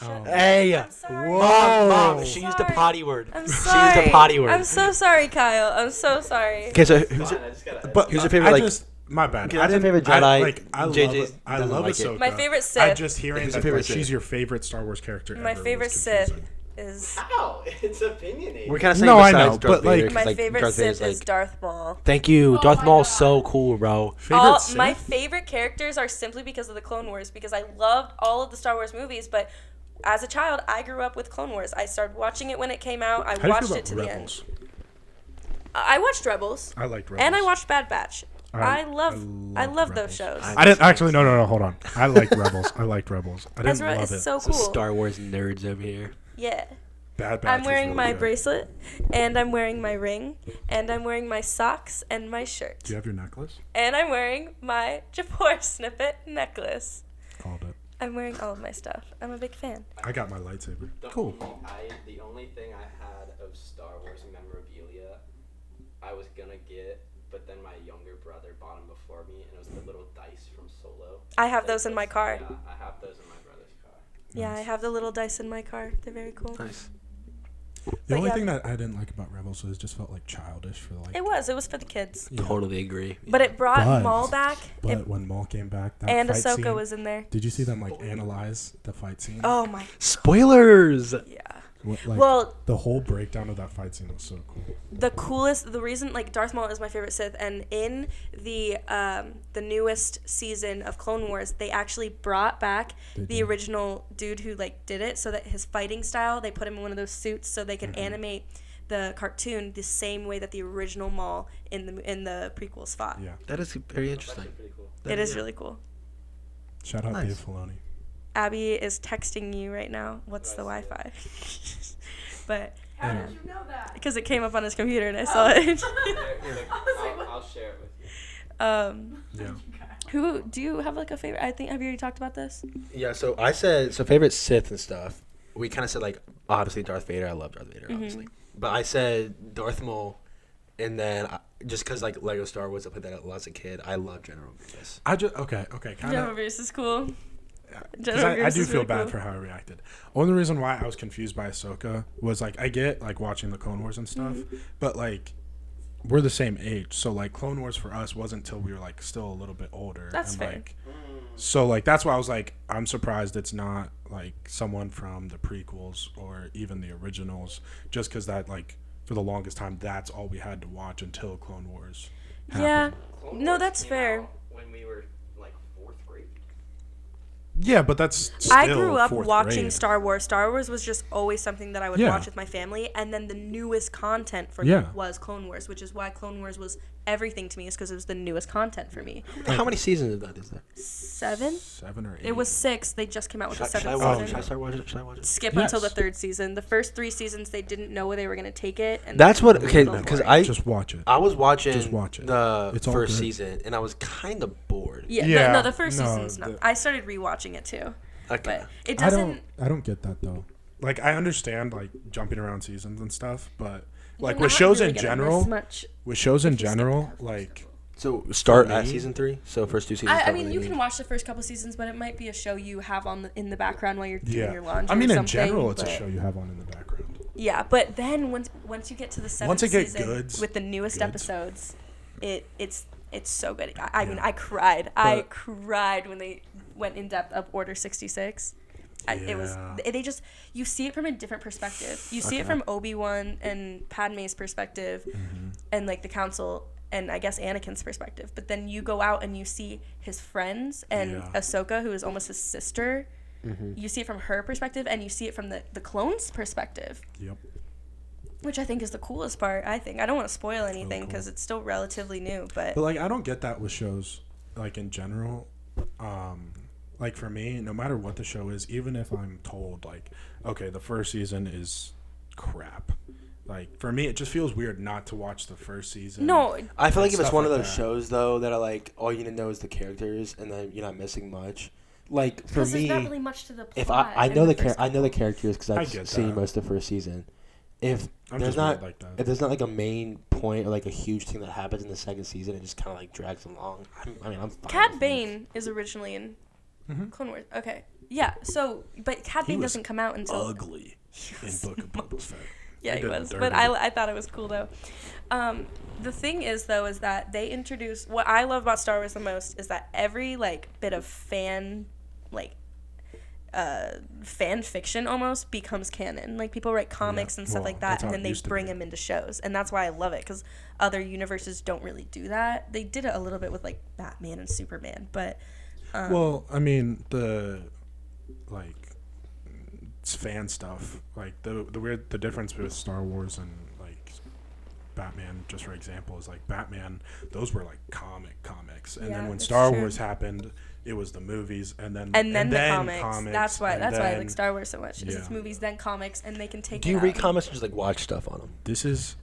Oh. Hey, I'm sorry. mom, Whoa. she used the Sorry. potty word. I'm She sorry. used the potty word. I'm so sorry, Kyle. I'm so sorry. Okay, so who's Fine, I just gotta. But Who's your favorite, I like- just my bad. Okay, I that's your didn't. favorite Jedi. I love. JJ I doesn't love like it. Ahsoka. My favorite I Sith. just hearing Who's your that favorite like, Sith? she's your favorite Star Wars character. My ever favorite was Sith confusing. is How? It's opinionated. We're kind of saying No, I besides know, Darth but, like- Vader, 'cause, my favorite Darth Vader's, Sith is like, Darth Maul. Thank you. Oh Darth my Maul's God. so cool, bro. Favorite Sith? My favorite characters are simply because of the Clone Wars, because I loved all of the Star Wars movies, but as a child, I grew up with Clone Wars. I started watching it when it came out. I How do you watched feel it to about the end. Rebels? I watched Rebels, I liked Rebels. and I watched Bad Batch. I love loved those Rebels. shows. I didn't actually. No. Hold on. I liked Rebels. I didn't Ezra love is it. so Some cool. Star Wars nerds over here. Yeah. Bad Batch I'm was wearing really my good. bracelet, and I'm wearing my ring, and I'm wearing my socks and my shirt. Do you have your necklace? And I'm wearing my Japor snippet necklace. Called it. I'm wearing all of my stuff. I'm a big fan. I got my lightsaber. Cool. The only thing I had of Star Wars memorabilia, I was gonna get, but then my younger brother bought them before me, and it was the little dice from Solo. I have those in my car. Yeah, I have those in my brother's car. Yeah, I have the little dice in my car. They're very cool. Nice. The But only yeah. thing that I didn't like about Rebels was it just felt like childish for like. It was for the kids. Yeah. Totally agree. But it brought But- Maul back, But when Maul came back, that and fight Ahsoka scene, was in there. Did you see them like analyze the fight scene? Oh my, Spoilers. yeah. Like, Well, the whole breakdown of that fight scene was so cool. the reason, like, Darth Maul is my favorite Sith, and in the newest season of Clone Wars, they actually brought back They the did. original dude who like did it, so that his fighting style, they put him in one of those suits so they could Mm-hmm. animate the cartoon the same way that the original Maul in the prequels fought. Yeah. That is very interesting. Pretty cool. It is really cool. Shout out Nice. Dave Filoni. Abby is texting you right now. What's the Wi-Fi? But How did you know that? because it came up on his computer and I saw it. I'll share it with you. Yeah. Who do you have like a favorite? I think have you already talked about this? Yeah, so I said favorite Sith and stuff. We kind of said like obviously Darth Vader. I love Darth Vader, obviously. But I said Darth Maul, and then just because like Lego Star Wars, I played that a lot as a kid. I love General Grievous. I just okay, kind General of. Grievous is cool. Because I do feel bad for how I reacted. Only reason why I was confused by Ahsoka was like I get like watching the Clone Wars and stuff, but like we're the same age, so like Clone Wars for us wasn't until we were like still a little bit older. That's and, fair. Like, so like that's why I was like I'm surprised it's not like someone from the prequels or even the originals, just because that like for the longest time that's all we had to watch until Clone Wars. Yeah. Clone No, Wars that's came fair. out when we were like 4th grade. Yeah, but that's still I grew up 4th watching grade. Star Wars. Star Wars was just always something that I would Yeah. watch with my family, and then the newest content for Yeah. me was Clone Wars, which is why Clone Wars was everything to me, is because it was the newest content for me. How many seasons of that is there? 7? 7 or 8. It was 6. They just came out with the Should I 7th watch it? season. Should I start watching it? Should I watch it? Skip Yes. until the 3rd season. The first 3 seasons, they didn't know where they were going to take it. And That's what. it was Okay, a little because boring. I Just watch it. was watching Just watch it. the It's all first good. season, and I was kind of bored. Yeah, Yeah, no, the first no, season's not. the- I started rewatching it too, Okay. but it I doesn't. don't get that though. Like I understand like jumping around seasons and stuff, but like you're with not shows really in gonna general, miss much. with shows in if you skip general, a couple like So start For at me- season 3. So first 2 seasons. I don't mean, really you need- can watch the first couple seasons, but it might be a show you have on in the background while you're doing yeah. your laundry. I mean, or in something, general, it's a but- show you have on in the background. Yeah, but then once you get to the 7th Once it gets season goods- with the newest goods. episodes, it's so good. I mean, Yeah. I cried. I But- cried when they went in depth of Order 66. It was Yeah. they just you see it from a different perspective. You see it Okay. from Obi-Wan and Padme's perspective, Mm-hmm. and like the Council and I guess Anakin's perspective. But then you go out and you see his friends and Yeah. Ahsoka, who is almost his sister. Mm-hmm. You see it from her perspective, and you see it from the clones' perspective, Yep. which I think is the coolest part. I don't want to spoil anything cool. because it's still relatively new. But But like I don't get that with shows like in general. Like for me, no matter what the show is, even if I'm told like, okay, the first season is crap. Like for me, it just feels weird not to watch the first season. no, I feel like if it's stuff one of like those that. shows though that are like all you need to know is the characters and then you're not missing much. Like for because me, there's not really much to the plot. if I in know the first I know the couple. characters because I I've get seen that. most of the first season. If I'm there's just not weird like that. if there's not like a main point or like a huge thing that happens in the second season, it just kind of like drags along. I'm fine. Cad with it. Bane is originally in Mhm. Clone Wars. Okay, yeah. So, but Cad He Bane was doesn't come out until ugly in Book of Boba Fett. Yeah, They he did him was. dirty. But I thought it was cool, though. The thing is, though, is that they introduce... What I love about Star Wars the most is that every, like, bit of fan, like, fan fiction almost becomes canon. Like people write comics and stuff like that, and then they bring them into shows, and that's why I love it, because other universes don't really do that. They did it a little bit with like Batman and Superman, but well, I mean the like it's fan stuff. Like the difference with Star Wars and like Batman, just for example, is like Batman. Those were like comics, and then when Star Wars happened, it was the movies, and then the comics. That's why I like Star Wars so much. It's movies, then comics, and they can take. Do you read comics or just like watch stuff on them?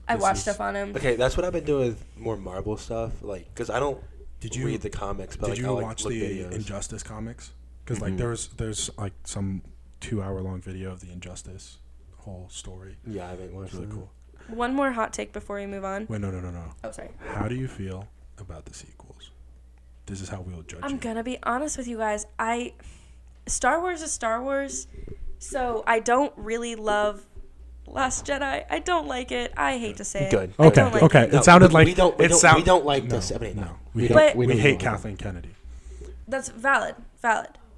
I watch stuff on them. Okay, that's what I've been doing with more Marvel stuff, like because I don't read the comics. But did you watch the videos. Injustice comics? Because like there's like some 2-hour-long video of the Injustice whole story. Yeah, I haven't watched it. Really cool. One more hot take before we move on. Wait, no. Oh, sorry. How do you feel about the sequels? This is how we'll judge you. I'm gonna be honest with you guys. Star Wars is Star Wars, so I don't really love Last Jedi. I don't like it. I hate to say it. Good. Okay. It sounded like we don't like this. No, we hate Kathleen Kennedy. That's valid.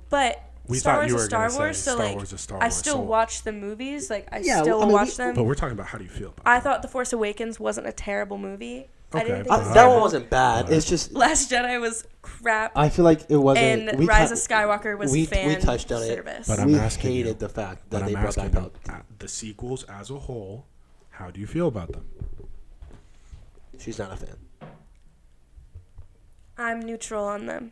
But Star Wars is Star Wars, so like I still watch the movies. Like I still watch them. But we're talking about how do you feel about I thought The Force Awakens wasn't a terrible movie. Okay. I didn't think that one wasn't bad. It's just Last Jedi was crap. I feel like it wasn't. And Rise of Skywalker was fan we touched on service. It. But we hated the fact that they brought back out the sequels as a whole. How do you feel about them? She's not a fan. I'm neutral on them.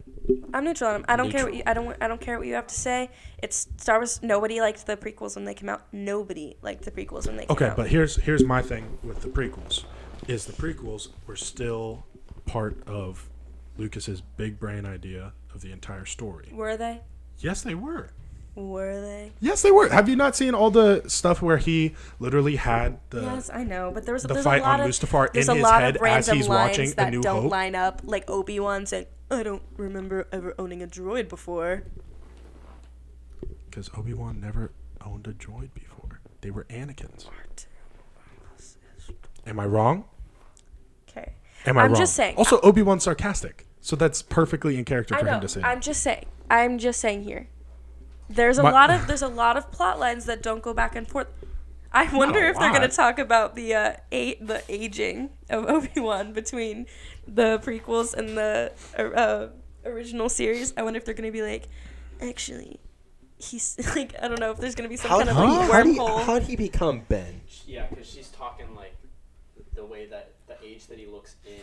I don't care what you. I don't care what you have to say. It's Star Wars. Nobody liked the prequels when they came out. Nobody liked the prequels when they came out. Okay, but here's my thing with the prequels. Is the prequels were still part of Lucas's big brain idea of the entire story. Were they? Yes, they were. Were they? Yes, they were. Have you not seen all the stuff where he literally had the Yes, I know, but there's fight a lot on of Mustafar in his of head as he's watching that A New don't Hope? line up, like Obi-Wan saying, "I don't remember ever owning a droid before." Because Obi-Wan never owned a droid before. They were Anakin's. Am I wrong? Okay. Am I wrong? I'm just saying. Also, Obi-Wan's sarcastic, so that's perfectly in character for him to say. I'm just saying here. There's a lot of plot lines that don't go back and forth. I wonder if they're going to talk about the aging of Obi-Wan between the prequels and the original series. I wonder if they're going to be like, actually, he's like, I don't know if there's going to be some kind of like wormhole. How did he become Ben? Yeah, because she's talking like the way that the age that he looks in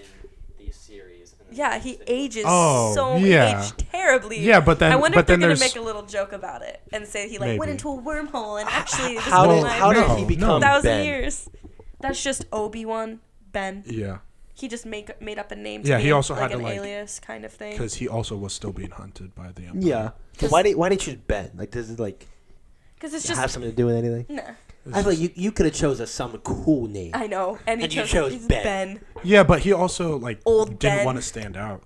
the series. And yeah, he ages age terribly. Yeah, but then I wonder if they're going to make a little joke about it and say he like went into a wormhole and actually this how did he become 1,000 Ben? years. That's just Obi-Wan Ben. Yeah. He just made up a name. Yeah, he also like had an to alias kind of thing. Because he also was still being hunted by the Empire. Yeah. So why did you choose Ben? Like, does it like? Because it's just have something to do with anything? Nah. I feel like you could have chose some cool name. I know, and you chose Ben. Yeah, but he also like Old didn't Ben. want to stand out.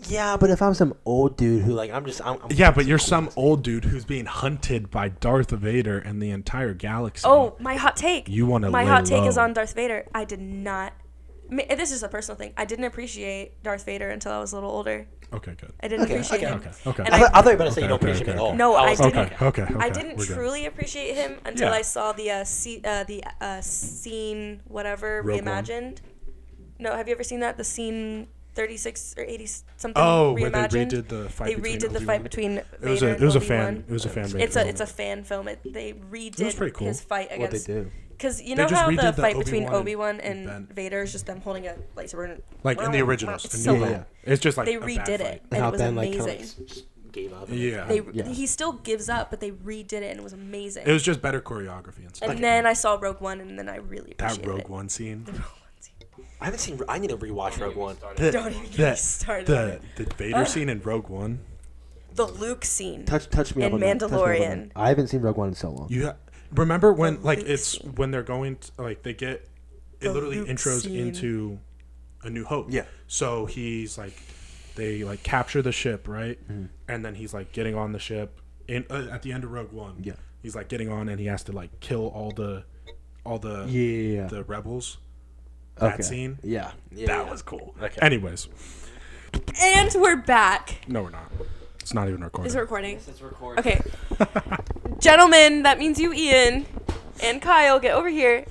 Yeah, but if I'm some old dude who like I'm yeah, but you're some old dude who's being hunted by Darth Vader and the entire galaxy. Oh, my hot take. You want to? My hot take is on Darth Vader. I did not. This is a personal thing. I didn't appreciate Darth Vader until I was a little older. Okay, good. I didn't appreciate him. Okay. And I thought you were about to say you don't appreciate him at all. No, I didn't. Okay. I didn't truly appreciate him until I saw the scene whatever Rogue reimagined. No, have you ever seen that? The scene 36 or 80 something reimagined. reimagined. Where they redid the fight. The fight between It Vader and was a Obi-Wan. fan. It was a fan. It's a fan film. They redid cool. his fight against. What they do? Because you know how the fight between Obi-Wan Obi-Wan and Vader is just them holding a lightsaber. Like in the originals. It's so bad. It's just like they a redid bad it, fight. and it was Ben, amazing. Gave up. Yeah. He still gives up, but they redid it, and it was amazing. It was just better choreography and stuff. And then I saw Rogue One, and then I really appreciated that it. Rogue One scene. I haven't seen. I need to rewatch Rogue One. Don't even get me started. The Vader scene in Rogue One. The Luke scene. Touch me in up on Mandalorian. That. I haven't seen Rogue One in so long. You remember when when they're going to, like they get it literally Luke intros scene. into A New Hope. Yeah. So he's like, they like capture the ship, right? Mm-hmm. And then he's like getting on the ship in at the end of Rogue One. Yeah. He's like getting on and he has to like kill all the the rebels. That scene. Yeah. That was cool. Okay. Anyways. And we're back. No, we're not. It's not even recording. Is it recording? Yes, it's recording. Okay. Gentlemen, that means you, Ian, and Kyle, get over here.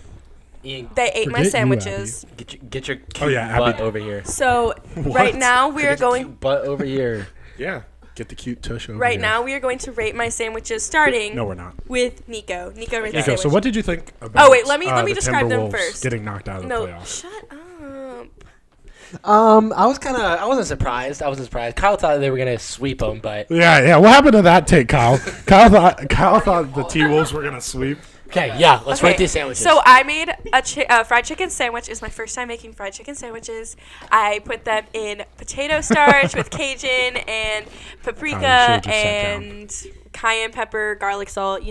Ian, They ate my Forget you, sandwiches. get your cute Oh, yeah, butt Abby. over here. So right now we are Get your going. cute butt over here. Yeah. Get the cute tush over Right here. now we are going to rate my sandwiches, starting No, we're not. with Nico. Nico, rate the Nico, sandwich. so what did you think about Oh, wait, let me the describe them Timberwolves first. getting knocked out of the No, playoffs? shut up. I wasn't surprised. Kyle thought they were gonna sweep them, but Yeah. What happened to that take, Kyle? Kyle thought the T-Wolves were going to sweep. okay, yeah. Let's Okay, rate these sandwiches. So I made a fried chicken sandwich. It's my first time making fried chicken sandwiches. I put them in potato starch with Cajun and paprika should've just sat down. and cayenne pepper, garlic salt,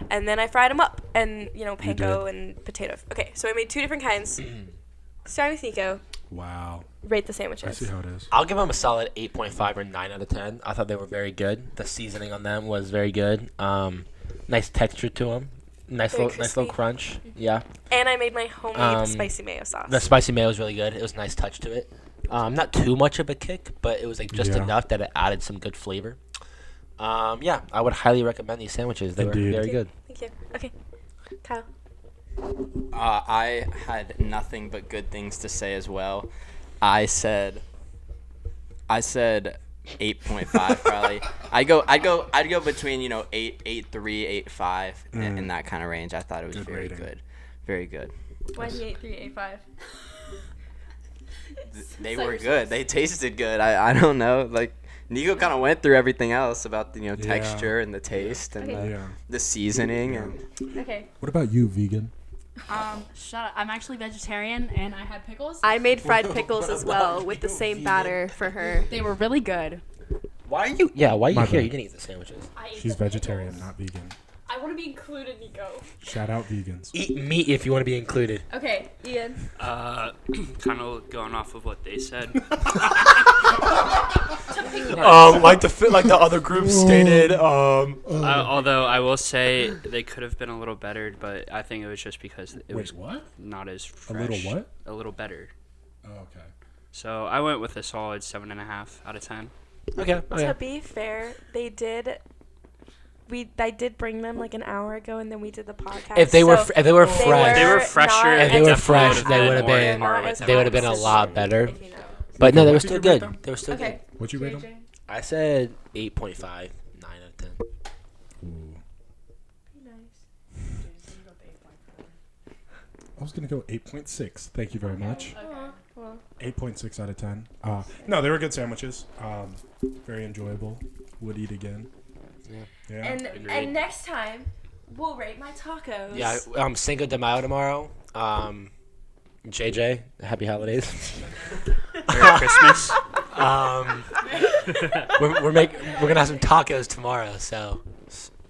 and then I fried them up and, panko did. and potato. Okay, so I made 2 different kinds. Starting with Nico, Wow. rate the I sandwiches. see how it is. I'll give them a solid 8.5 or 9 out of 10. I thought they were very good. The seasoning on them was very good. Nice texture to them. Nice Very little crispy. crunch. Yeah. And I made my homemade Um, spicy mayo sauce. The spicy mayo was really good. It was a nice touch to it. Not too much of a kick, but it was like just Yeah. enough that it added some good flavor. Yeah, I would highly recommend these sandwiches. They Indeed. were very good. Thank you. Okay, Kyle. I had nothing but good things to say as well. I said 8.5 probably. I'd go between 8.3, 8.5 in that kind of range. I thought it was Good very rating. good, very good. Why do you 8.3, 8.5? They were good. They tasted good. I don't know. Like Nico kind of went through everything else about the texture and the taste and Okay. Yeah. the seasoning and Okay. What about you, vegan? Shut up. I'm actually vegetarian and I had pickles. I made fried pickles as well with the same batter for her. They were really good. Why are you? Yeah, why are you My here? bad. You can eat the sandwiches. I ate She's the vegetarian, pickles. not vegan. I want to be included, Nico. Shout out vegans. Eat meat if you want to be included. Okay, Ian. Kind of going off of what they said. Like the other groups stated. Although I will say they could have been a little better, but I think it was just because it was what? not as A fresh. little what? A little better. Oh, okay. So I went with a solid 7.5 out of 10. Okay. To be fair, I did bring them like an hour ago, and then we did the podcast. If they were so if they were they fresh, They were fresher. not If they were as fresh, hot they as would've more been- not as they would have been a hot as lot better. if you know. but no, they were What did still you rate good. them? They were still Okay. What'd you rate them? good. I said 8.5, 9 out of 10. Ooh. I was gonna go 8.6. Thank you very much. Well, 8.6 out of 10. No, they were good sandwiches. Very enjoyable. Would eat again. Yeah. and next time we'll rate my tacos. Yeah, Cinco de Mayo tomorrow. JJ, happy holidays. Merry Christmas. We're gonna have some tacos tomorrow, so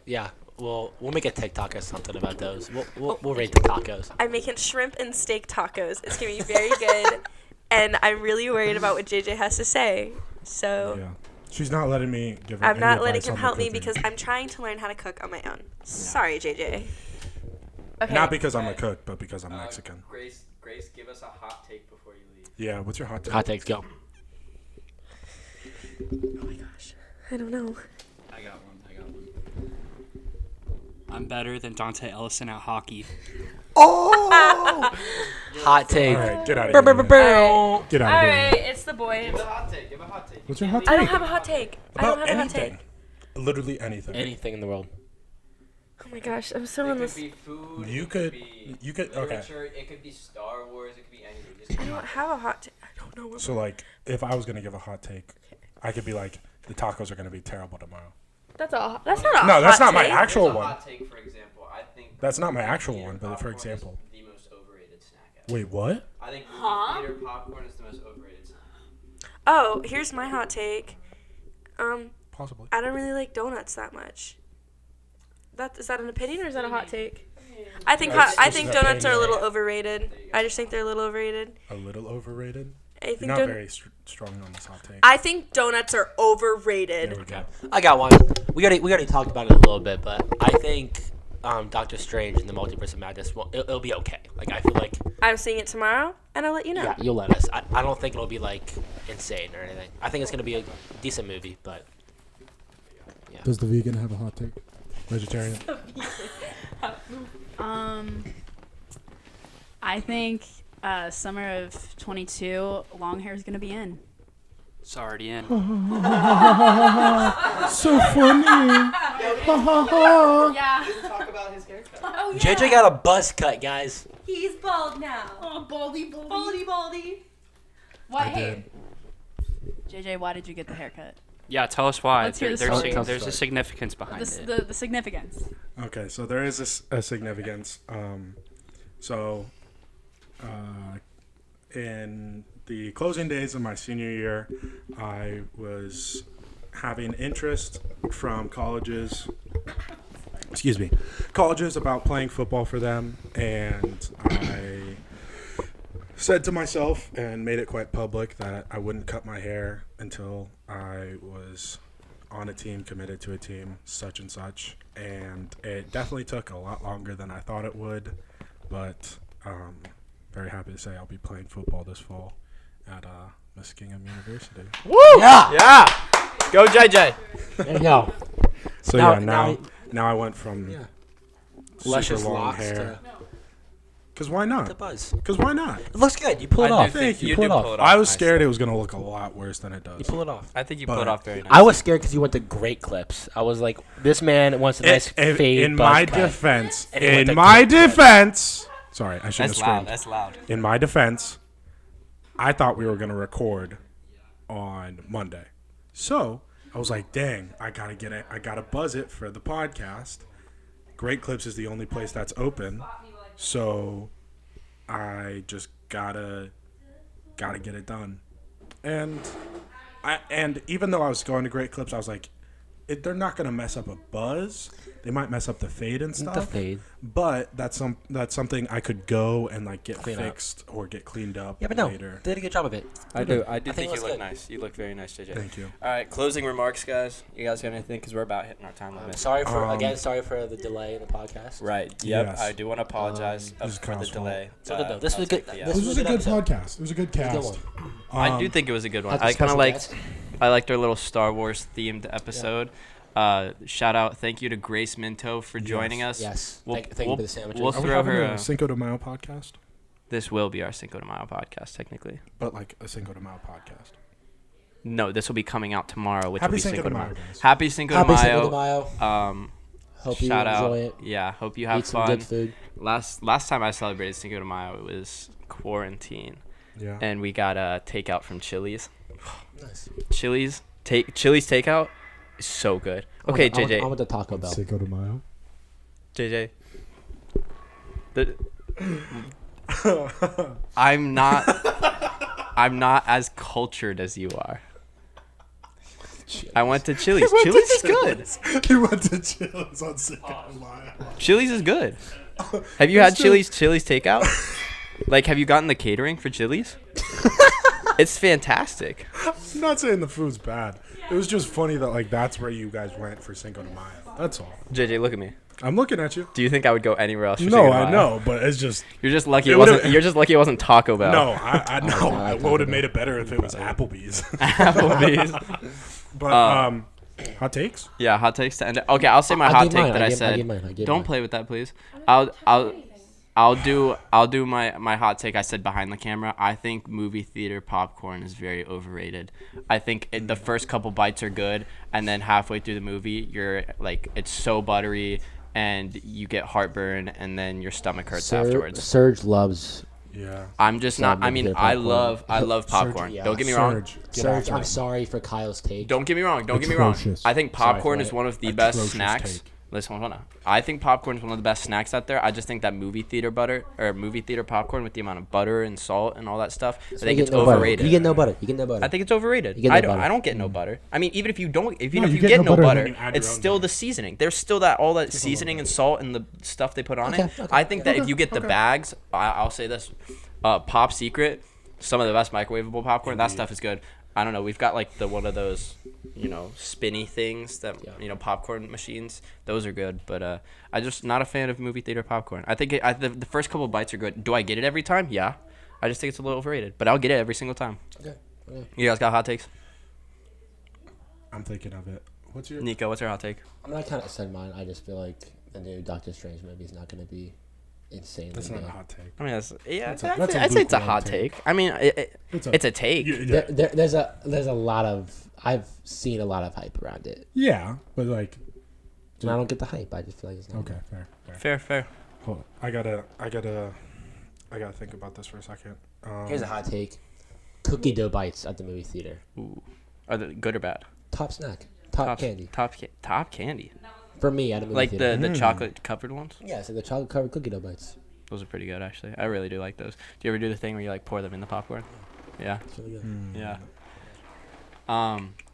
yeah, we'll make a TikTok or something about those. We'll rate the tacos. I'm making shrimp and steak tacos. It's gonna be very good, and I'm really worried about what JJ has to say. So Yeah. She's not letting me give her I'm any not letting advice him on the help me cooking. because I'm trying to learn how to cook on my own. Sorry, JJ. Okay. Not because I'm a cook, but because I'm Mexican. Grace, give us a hot take before you leave. Yeah, what's your hot take? Hot takes, go. Oh my gosh. I don't know. I got one. I'm better than Dante Ellison at hockey. Hot take. All right, get out of here. man. Get out of here. Alright, it's the boy. Give a hot take. Give a hot take. What's your hot I take? don't have a hot take. About anything. Literally anything. Anything in the world. Oh my gosh, I'm so It on could this. be food. You it could- be you could- okay. literature, it could be Star Wars. It could be anything. Just I don't have a hot take. I don't know what. So, like, if I was going to give a hot take, I could be like, the tacos are going to be terrible tomorrow. That's all. That's not a No, that's hot not my take. actual Here's a one. hot take, for example. I think That's not my actual theater one, but for popcorn example. is the most overrated snack ever. Wait, what? I think movie theater popcorn is the most overrated snack. Oh, here's my hot take. Possibly. I don't really like donuts that much. Is that an opinion or is that a hot take? I think I think just an donuts are a little opinion. overrated. I just think they're a little overrated. A little overrated? I You're think not don- very strong on this hot take. I think donuts are overrated. There we go. I got one. We already talked about it a little bit, but I think Doctor Strange and the Multiverse of Madness it'll be okay. Like I feel like I'm seeing it tomorrow, and I'll let you know. yeah, you'll let us. I don't think it'll be like insane or anything. I think it's gonna be a decent movie, but Does the vegan have a hot take? Vegetarian? I think summer of 22, long hair is gonna be in. It's already in. So funny. Yeah. Talk about his haircut. Oh, yeah. JJ got a buzz cut, guys. He's bald now. Oh, baldy. Baldy. What? I Hey, JJ, why did you get the haircut? Yeah, tell us why. Let's hear the There's, story. there's a significance behind it. The significance. Okay, so there is a significance. In the closing days of my senior year, I was having interest from colleges about playing football for them, and I said to myself and made it quite public that I wouldn't cut my hair until I was on a team, committed to a team, such and such. And it definitely took a lot longer than I thought it would, but very happy to say I'll be playing football this fall at Muskingum University. Woo! Yeah. Go JJ. There you go. So Now- now I went from super Luscious long locks hair. to Because why the not? buzz. Because why not? It looks good. You pull it I do off. think you. you Pull do it off. pull it off. I was nicely. scared it was going to look a lot worse than it does. You pull it off. I think you But- pulled off very nice. I was scared because you went to great clips. I was like, this man wants a nice fade. In buzz my cut. defense, And he went to sorry, I shouldn't That's have loud. screamed. That's loud. In my defense, I thought we were going to record on Monday. So I was like, dang, I got to get it. I got to buzz it for the podcast. Great Clips is the only place that's open. So I just gotta get it done. And even though I was going to Great Clips, I was like, they're not gonna mess up a buzz. They might mess up the fade and stuff. The fade. But that's something I could go and like get Clean up. fixed or get cleaned up Yeah, but no, later. they did a good job of it. I do think think it you looks look good. nice. You look very nice, JJ. Thank you. All right, closing remarks, guys. You guys got anything? Because we're about hitting our time limit. Sorry for the delay in the podcast. Right. Yep. Yes. I do want to apologize This is for the Kyle's fault. delay. So good, though. This was good. Yeah. This This was a good episode. podcast. It was a good It was a cast. good one. I do think it was a good one. Had some I kind of special liked. guests. I liked our little Star Wars themed episode. Shout out, thank you to Grace Minto for joining us. Yes. We'll- Thank you for the sandwiches. we'll Are we throw having her a a- Cinco de Mayo podcast? This will be our Cinco de Mayo podcast, technically. But like a Cinco de Mayo podcast. No, this will be coming out tomorrow, which Happy will be Cinco Cinco de de Mayo, Mayo. guys. Happy Cinco de Happy Mayo. Cinco de Mayo. Hope you Shout out. enjoy it. Yeah, hope you have Eat some fun. good food. Last time I celebrated Cinco de Mayo, it was quarantine, Yeah. and we got takeout from Chili's. Nice. Chili's takeout is so good. Okay, JJ. I went to Taco Bell. Cinco de Mayo. JJ. I'm not as cultured as you are. I went to Chili's. Chili's is good. He went to Chili's on Cinco de Mayo. Chili's is good. Have you had Chili's takeout? Like, have you gotten the catering for Chili's? It's fantastic. I'm not saying the food's bad. It was just funny that like that's where you guys went for Cinco de Mayo. That's all. JJ, look at me. I'm looking at you. Do you think I would go anywhere else? For No, Cinco de I Mayo? know, but it's just You're just lucky It it wasn't. would've- You're just lucky it wasn't Taco Bell. no. I know. I I like would Taco have made it better if it was Applebee's. Applebee's. But hot takes. Yeah, hot takes to end it. Okay, I'll say my I'll hot give take mine, that I'll I give- said. I'll give mine, I'll give Don't mine. play with that, please. I'll do my hot take I said behind the camera. I think movie theater popcorn is very overrated. I think the first couple bites are good, and then halfway through the movie, you're like, it's so buttery, and you get heartburn, and then your stomach hurts afterwards. Serge loves Yeah. I'm just not. I movie mean, theater popcorn. I love popcorn. yeah. Don't get me wrong. Surge. Get Serge. after I'm it. sorry for Kyle's take. Don't get me wrong. Don't get me wrong. Atrocious. I think popcorn Sorry is for one of the best Atrocious snacks. take. Listen, hold on. I think popcorn is one of the best snacks out there. I just think that movie theater popcorn with the amount of butter and salt and all that stuff, I think You it's get no butter. overrated. You get no butter. You get no butter. I think it's overrated. You get no I don't. butter. I don't get no butter. I mean, even if you don't, if you No, if you you get get no no butter, then butter, you add it's your own still butter. the seasoning. There's still all that seasoning and salt and the stuff they put on it. Okay, I think that if you get the bags, I'll say this, Pop Secret, some of the best microwavable popcorn. That stuff is good. I don't know. We've got like one of those, spinny things that popcorn machines. Those are good, but I'm just not a fan of movie theater popcorn. I think the first couple bites are good. Do I get it every time? Yeah. I just think it's a little overrated, but I'll get it every single time. Okay. You guys got hot takes? I'm thinking of it. What's your Nico, what's your hot take? I'm not kind of said mine. I just feel like the new Doctor Strange movie is not going to be insanely That's not good. a hot take. I mean, That's a I'd say it's a lukewarm hot take. I mean, it's a take. Yeah, There's a lot of I've seen a lot of hype around it, yeah, but like, and I don't get the hype. I just feel like it's not okay, good. Fair. Hold on. I gotta think about this for a second. Here's a hot take: cookie dough bites at the movie theater. Ooh. Are they good or bad? Top snack, top candy Top candy. for me at a movie Like theater. the chocolate covered ones? Yeah, so the chocolate covered cookie dough bites. Those are pretty good, actually. I really do like those. Do you ever do the thing where you like pour them in the popcorn? Yeah. It's really good. Yeah.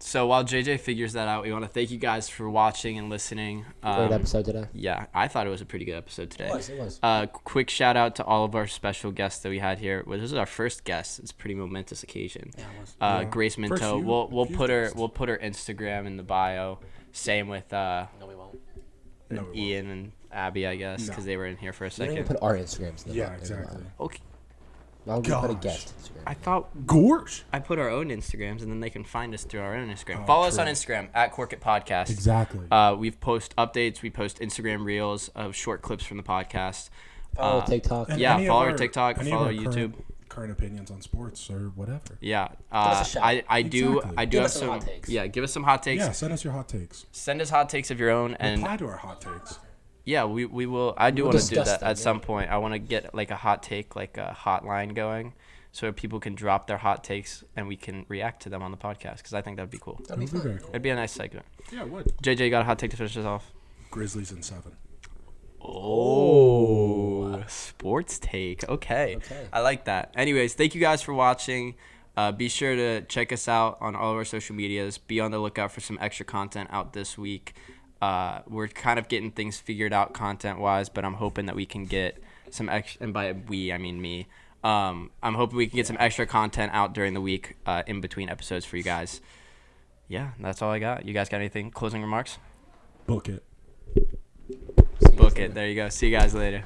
So while JJ figures that out, we want to thank you guys for watching and listening. Great episode today. Yeah, I thought it was a pretty good episode today. It was. Quick shout out to all of our special guests that we had here. Well, this is our first guest. It's a pretty momentous occasion. Yeah, it was. Yeah. Grace Minto. First We'll few put her guests. we'll put her Instagram in the bio. Same with No, we won't. No, we won't. Ian and Abby, I guess, No. because they were in here for a We don't even second. put our Instagrams in the Yeah, bio. exactly. Okay, Why would we put a Gosh. guest Instagram? I thought Gorge. I put our own Instagrams, and then they can find us through our own Instagram. Oh, Follow us true. on Instagram at Cork It Podcast. Exactly. We post updates. We post Instagram reels of short clips from the podcast. Follow TikTok. And yeah, any of follow our TikTok, any of follow our YouTube. Current opinions on sports or whatever. Yeah, us a shout. I do Exactly. do Give have us some some. hot takes. Yeah, give us some hot takes. Yeah, send us your hot takes. Send us hot takes of your own, and Reply to our hot takes. yeah, we will. I do We'll want to do discuss that them, at yeah. some point. I want to get like a hot take, like a hotline going, so people can drop their hot takes and we can react to them on the podcast. Because I think that'd be cool. That'd be fun. very cool. It'd be a nice segment. Yeah, it would. JJ, you got a hot take to finish us off? Grizzlies in 7. Oh, sports take. Okay. Okay. I like that. Anyways, thank you guys for watching. Be sure to check us out on all of our social medias. Be on the lookout for some extra content out this week. We're kind of getting things figured out content-wise, but I'm hoping that we can get some extra, and by we, I mean me. I'm hoping we can get some extra content out during the week in between episodes for you guys. Yeah, that's all I got. You guys got anything? Closing remarks? Book it. Book it. There you go. See you guys later.